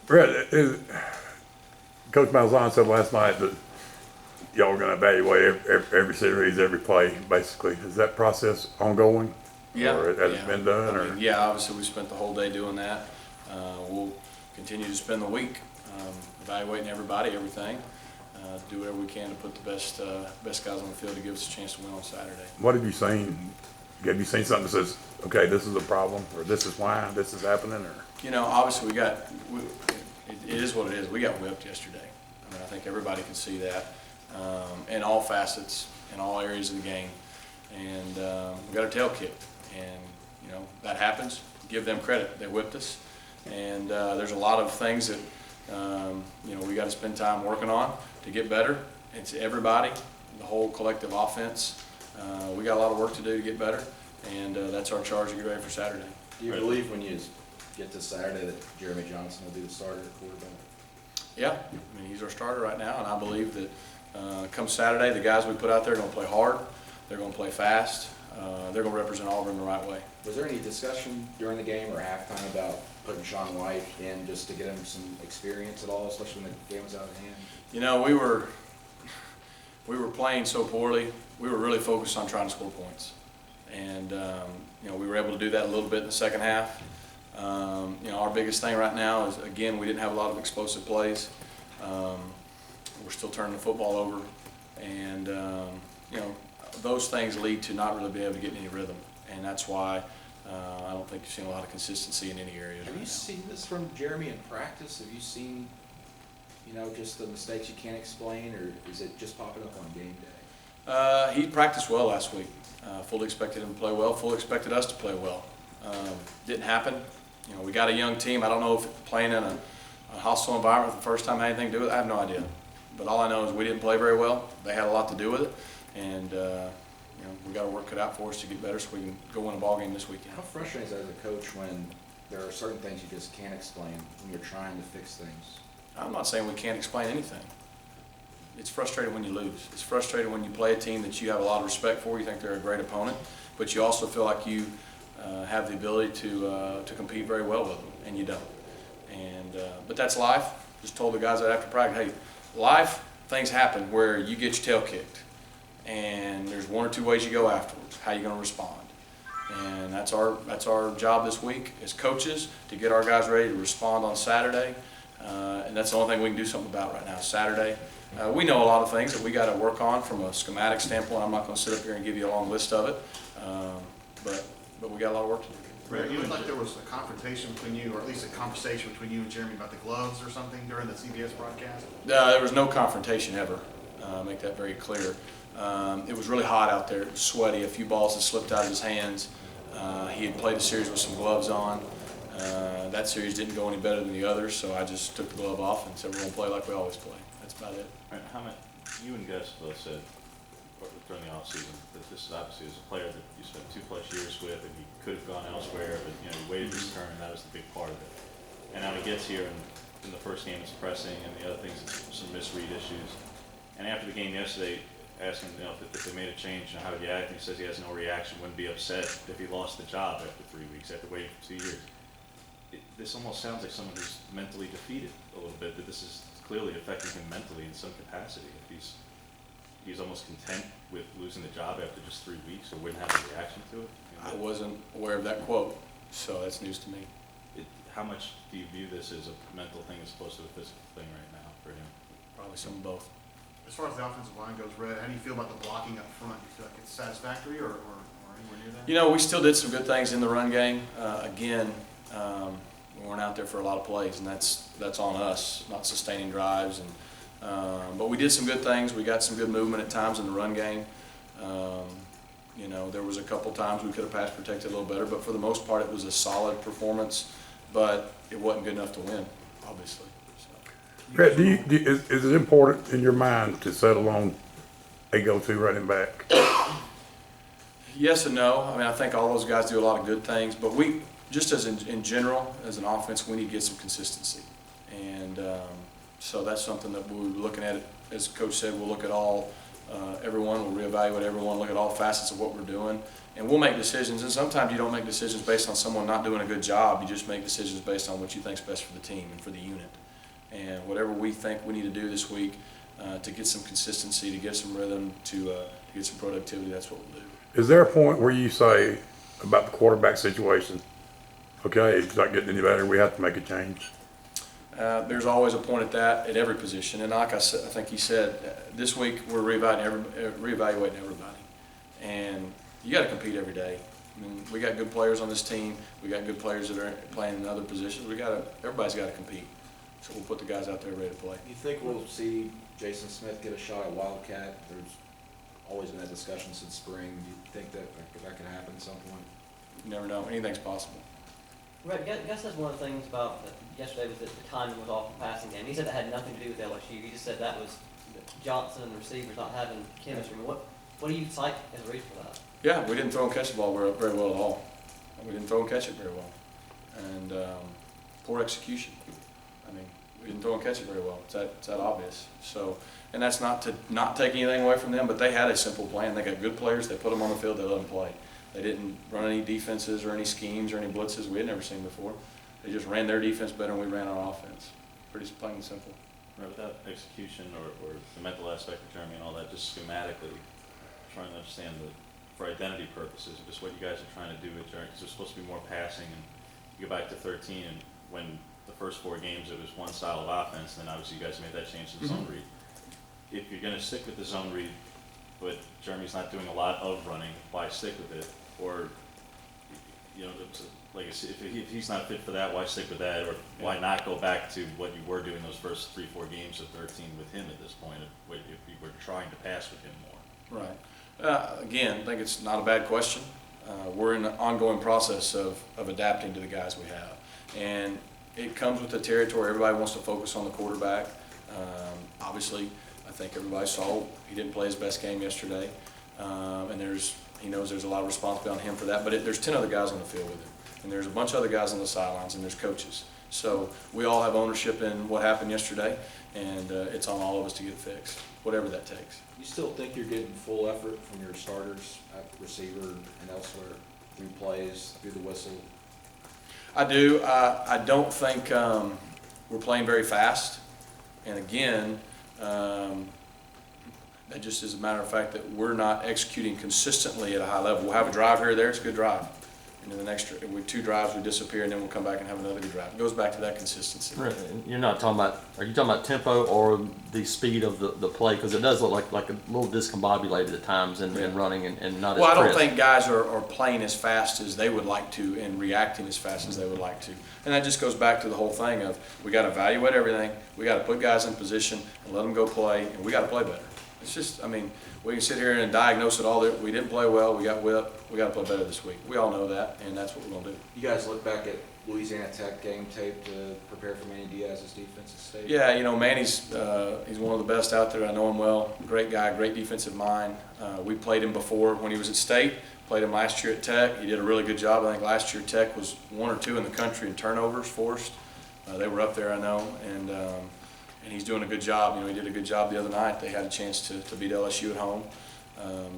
Rhett, Coach Malzahn said last night that y'all are going to evaluate every series, every play, basically. Is that process ongoing? Yeah. Or has it been done? I mean, yeah, obviously we spent the whole day doing that. We'll continue to spend the week evaluating everybody, everything. Do whatever we can to put the best guys on the field to give us a chance to win on Saturday. What have you seen? Have you seen something that says, okay, this is a problem, or this is why this is happening? Or You know, obviously it is what it is. We got whipped yesterday. I mean, I think everybody can see that in all facets, in all areas of the game. And we got our tail kicked. And, you know, that happens. Give them credit. They whipped us. And there's a lot of things that, you know, we got to spend time working on to get better. It's everybody, the whole collective offense. We got a lot of work to do to get better. And that's our charge to get ready for Saturday. Do you believe when you get to Saturday that Jeremy Johnson will be the starter at quarterback? Yeah, I mean, he's our starter right now, and I believe that come Saturday, the guys we put out there are going to play hard. They're going to play fast. They're going to represent Auburn the right way. Was there any discussion during the game or halftime about putting Sean White in just to get him some experience at all, especially when the game was out of hand? You know, we were playing so poorly. We were really focused on trying to score points, and you know, we were able to do that a little bit in the second half. You know, our biggest thing right now is, again, we didn't have a lot of explosive plays. We're still turning the football over, and you know, those things lead to not really being able to get any rhythm, and that's why I don't think you've seen a lot of consistency in any area. Have you seen this from Jeremy in practice? Have you seen, you know, just the mistakes you can't explain, or is it just popping up on game day? He practiced well last week. Fully expected him to play well. Fully expected us to play well. Didn't happen. You know, we got a young team. I don't know if playing in a hostile environment the first time had anything to do with it. I have no idea. But all I know is we didn't play very well. They had a lot to do with it. And, you know, we got our work cut out for us to get better so we can go win a ball game this weekend. How frustrating is that as a coach when there are certain things you just can't explain when you're trying to fix things? I'm not saying we can't explain anything. It's frustrating when you lose. It's frustrating when you play a team that you have a lot of respect for. You think they're a great opponent, but you also feel like you have the ability to compete very well with them, and you don't. And but that's life. Just told the guys that after practice, hey, life, things happen where you get your tail kicked, and there's one or two ways you go afterwards. How you going to respond? And that's our job this week as coaches, to get our guys ready to respond on Saturday. And that's the only thing we can do something about right now. Saturday, we know a lot of things that we got to work on from a schematic standpoint. I'm not going to sit up here and give you a long list of it, but we got a lot of work to do. Right, it looked like there was a confrontation between you, or at least a conversation between you and Jeremy about the gloves or something during the CBS broadcast? There was no confrontation ever. Make that very clear. It was really hot out there. It was sweaty. A few balls had slipped out of his hands. He had played a series with some gloves on. That series didn't go any better than the others, so I just took the glove off and said we're going to play like we always play. That's about it. Right, you and Gus both said during the offseason that this is obviously as a player that you spent 2+ years with, and he could have gone elsewhere, but you know, he waited his turn, and that was the big part of it. And now he gets here, and in the first game it's pressing, and the other things, some misread issues. And after the game yesterday, asking, you know, if they made a change, and how did you act? And he says he has no reaction, wouldn't be upset if he lost the job after 3 weeks, after waiting for 2 years. This almost sounds like someone who's mentally defeated a little bit, that this is clearly affecting him mentally in some capacity. If he's almost content with losing the job after just 3 weeks, or wouldn't have a reaction to it. I wasn't aware of that quote, so that's news to me. How much do you view this as a mental thing as opposed to a physical thing right now for him? Probably some of both. As far as the offensive line goes, Rhett, how do you feel about the blocking up front? Do you feel like it's satisfactory or anywhere near that? You know, we still did some good things in the run game. Again, we weren't out there for a lot of plays, and that's on us, not sustaining drives. But we did some good things. We got some good movement at times in the run game. You know, there was a couple times we could have pass protected a little better, but for the most part, it was a solid performance. But it wasn't good enough to win, obviously. So. Rhett, is it important in your mind to settle on a go-to running back? Yes and no. I mean, I think all those guys do a lot of good things, but we, just as in general, as an offense, we need to get some consistency. And so that's something that we're looking at. As Coach said, we'll look at everyone, we'll reevaluate everyone, look at all facets of what we're doing, And we'll make decisions, and sometimes you don't make decisions based on someone not doing a good job. You just make decisions based on what you think's best for the team and for the unit. And whatever we think we need to do this week to get some consistency, to get some rhythm, to get some productivity, that's what we'll do. Is there a point where you say about the quarterback situation, okay, it's not getting any better, we have to make a change? There's always a point at every position. And like I said, I think he said, this week we're reevaluating everybody. And you got to compete every day. I mean, we got good players on this team. We got good players that are playing in other positions. Everybody's got to compete. So we'll put the guys out there ready to play. You think we'll see Jason Smith get a shot at Wildcat? There's always been that discussion since spring. Do you think that could happen at some point? You never know. Anything's possible. Right, I guess that's one of the things about yesterday was that the timing was off the passing game. He said that had nothing to do with LSU. He just said that was Johnson and the receivers not having chemistry. I mean, what do you cite as a reason for that? Yeah, we didn't throw and catch the ball very well at all. We didn't throw and catch it very well. And poor execution. I mean, we didn't throw and catch it very well. It's that obvious. So, and that's not to not take anything away from them, but they had a simple plan. They got good players. They put them on the field. They let them play. They didn't run any defenses or any schemes or any blitzes we had never seen before. They just ran their defense better than we ran our offense. Pretty plain and simple. Right, without execution or the mental aspect of Jeremy and all that, just schematically, trying to understand for identity purposes, just what you guys are trying to do with Jeremy, because there's supposed to be more passing, and you go back to 13, and when the first 4 games it was one style of offense, then obviously you guys made that change to the zone read. If you're going to stick with the zone read, but Jeremy's not doing a lot of running, why stick with it? Or, you know, like I said, if he's not fit for that, why stick with that? Or why not go back to what you were doing those first 3-4 games of 13 with him at this point, if you were trying to pass with him more? Right. Again, I think it's not a bad question. We're in an ongoing process of adapting to the guys we have. And it comes with the territory. Everybody wants to focus on the quarterback. Obviously, I think everybody saw he didn't play his best game yesterday. And he knows there's a lot of responsibility on him for that. But there's 10 other guys on the field with him. And there's a bunch of other guys on the sidelines, and there's coaches. So we all have ownership in what happened yesterday, and it's on all of us to get it fixed, whatever that takes. You still think you're getting full effort from your starters at receiver and elsewhere through plays, through the whistle? I do. I don't think we're playing very fast. And again, that just is a matter of fact that we're not executing consistently at a high level. We'll have a drive here or there. It's a good drive. And then the next 2 drives, we disappear, and then we'll come back and have another good drive. It goes back to that consistency. Right. You're not talking about, are you talking about tempo or the speed of the play? Because it does look like a little discombobulated at times and running and not as Well, I don't crisp. think guys are playing as fast as they would like to and reacting as fast as they would like to. And that just goes back to the whole thing of we got to evaluate everything. We got to put guys in position and let them go play, and we got to play better. It's just, I mean, we can sit here and diagnose it all. We didn't play well. We got whipped. We got to play better this week. We all know that, and that's what we're going to do. You guys look back at Louisiana Tech game tape to prepare for Manny Diaz's defensive state? Yeah, you know, Manny's he's one of the best out there. I know him well. Great guy, great defensive mind. We played him before when he was at State. Played him last year at Tech. He did a really good job. I think last year Tech was 1 or 2 in the country in turnovers forced. They were up there, I know, and he's doing a good job. You know, he did a good job the other night. They had a chance to beat LSU at home.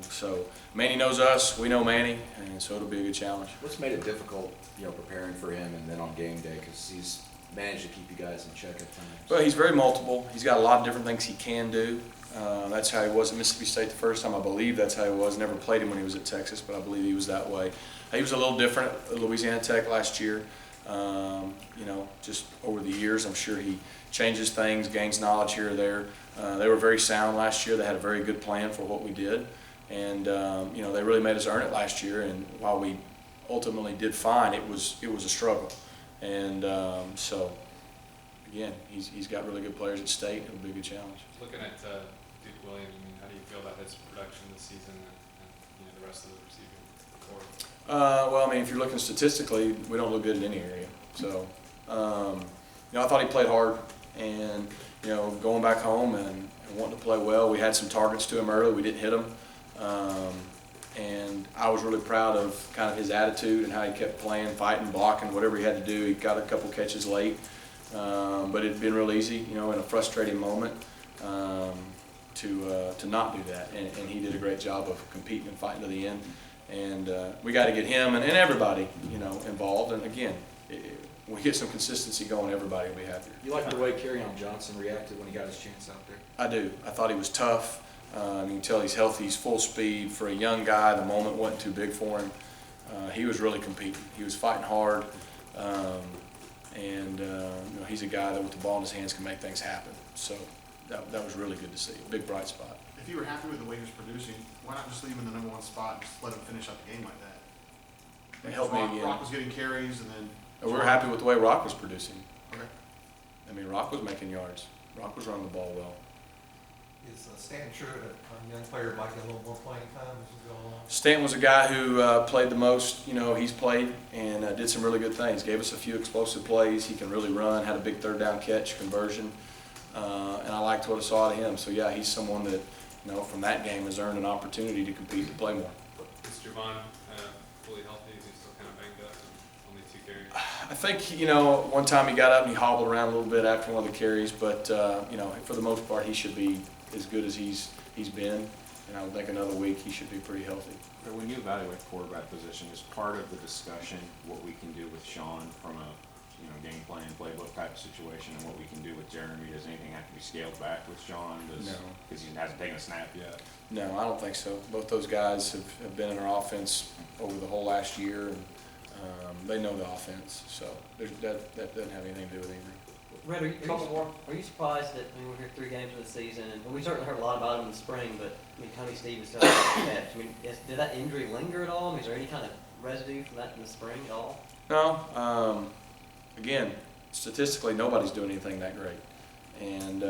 So Manny knows us, we know Manny, and so it'll be a good challenge. What's made it difficult, you know, preparing for him and then on game day, because he's managed to keep you guys in check at times? Well, he's very multiple. He's got a lot of different things he can do. That's how he was at Mississippi State the first time. I believe that's how he was. Never played him when he was at Texas, but I believe he was that way. He was a little different at Louisiana Tech last year. You know, just over the years, I'm sure he changes things, gains knowledge here or there. They were very sound last year. They had a very good plan for what we did. And, you know, they really made us earn it last year. And while we ultimately did fine, it was a struggle. And so, again, he's got really good players at State. It'll be a good challenge. Looking at Duke Williams, I mean, how do you feel about his production this season and you know, the rest of the receiving corps? Well, I mean, if you're looking statistically, we don't look good in any area. So, you know, I thought he played hard. And, you know, going back home and wanting to play well, we had some targets to him early. We didn't hit him. And I was really proud of kind of his attitude and how he kept playing, fighting, blocking, whatever he had to do. He got a couple catches late. But it'd been real easy, you know, in a frustrating moment to not do that. And he did a great job of competing and fighting to the end. And we got to get him and everybody, involved. And again, when we get some consistency going, everybody will be happier. You like the way Kerryon Johnson reacted when he got his chance out there? I do. I thought he was tough. You can tell he's healthy. He's full speed. For a young guy, the moment wasn't too big for him. He was really competing. He was fighting hard. He's a guy that with the ball in his hands can make things happen. So that was really good to see. Big bright spot. If you were happy with the way he was producing, why not just leave him in the number one spot and just let him finish out the game like that? It helped me again. Rock was getting carries, and then We were happy with the way Rock was producing. okay. I mean, Rock was making yards. Rock was running the ball well. Is Stanton true that a young player might get a little more playing time as we go along? Stanton was a guy who played the most, he's played, and did some really good things. Gave us a few explosive plays. He can really run, had a big third down catch conversion, and I liked what I saw out of him. So, yeah, he's someone that, from that game has earned an opportunity to compete and play more. Is Javon fully healthy? Is he still kind of banged up and only 2 carries? I think, one time he got up and he hobbled around a little bit after one of the carries, but, for the most part, he should be as good as he's been. And I would think another week he should be pretty healthy. But when you evaluate quarterback position, is part of the discussion what we can do with Sean from a game plan, playbook type of situation, and what we can do with Jeremy? Does anything have to be scaled back with Sean? No. Because he hasn't taken a snap yet. No, I don't think so. Both those guys have been in our offense over the whole last year, and they know the offense. So that doesn't have anything to do with anything. Rhett, are you surprised that we're here 3 games of the season, and we certainly heard a lot about him in the spring, but Tony Stevens still has a catch. Did that injury linger at all? Is there any kind of residue from that in the spring at all? No. Again, statistically, nobody's doing anything that great, and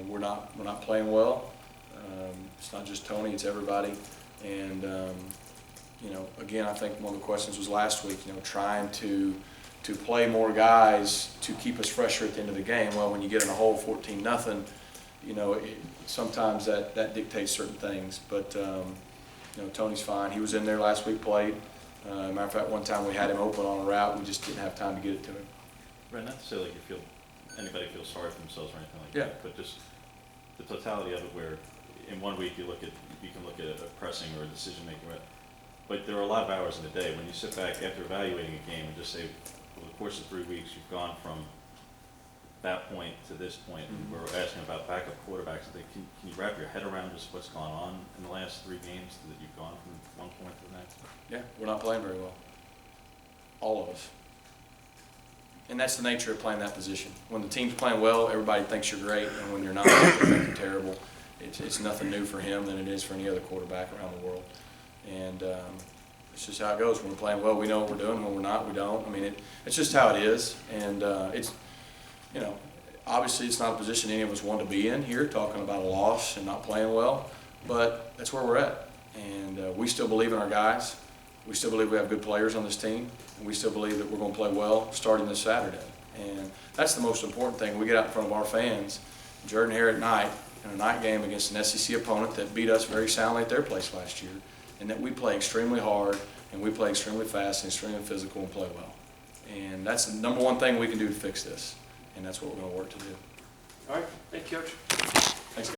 we're not playing well. It's not just Tony; it's everybody. And again, I think one of the questions was last week. Trying to play more guys to keep us fresher at the end of the game. Well, when you get in a hole 14-0, sometimes that dictates certain things. But Tony's fine. He was in there last week, played. Matter of fact, one time we had him open on a route, we just didn't have time to get it to him. Right, not to say like anybody feels sorry for themselves or anything like Yeah. that, but just the totality of it, where in one week you can look at a pressing or a decision making, but there are a lot of hours in the day when you sit back after evaluating a game and just say, over the course of 3 weeks, you've gone from that point to this point. Mm-hmm. We're asking about backup quarterbacks. Can you wrap your head around just what's gone on in the last 3 games that you've gone from one point to the next? Yeah, we're not playing very well. All of us. And that's the nature of playing that position. When the team's playing well, everybody thinks you're great, and when you're not, they think you're terrible. It's nothing new for him than it is for any other quarterback around the world. And it's just how it goes. When we're playing well, we know what we're doing. When we're not, we don't. I mean, it's just how it is. And obviously it's not a position any of us want to be in here, talking about a loss and not playing well. But that's where we're at. And we still believe in our guys. We still believe we have good players on this team. And we still believe that we're going to play well starting this Saturday. And that's the most important thing. We get out in front of our fans, Jordan-Hare at night, in a night game against an SEC opponent that beat us very soundly at their place last year, and that we play extremely hard, and we play extremely fast and extremely physical and play well. And that's the number one thing we can do to fix this, and that's what we're going to work to do. All right, thank you, Coach.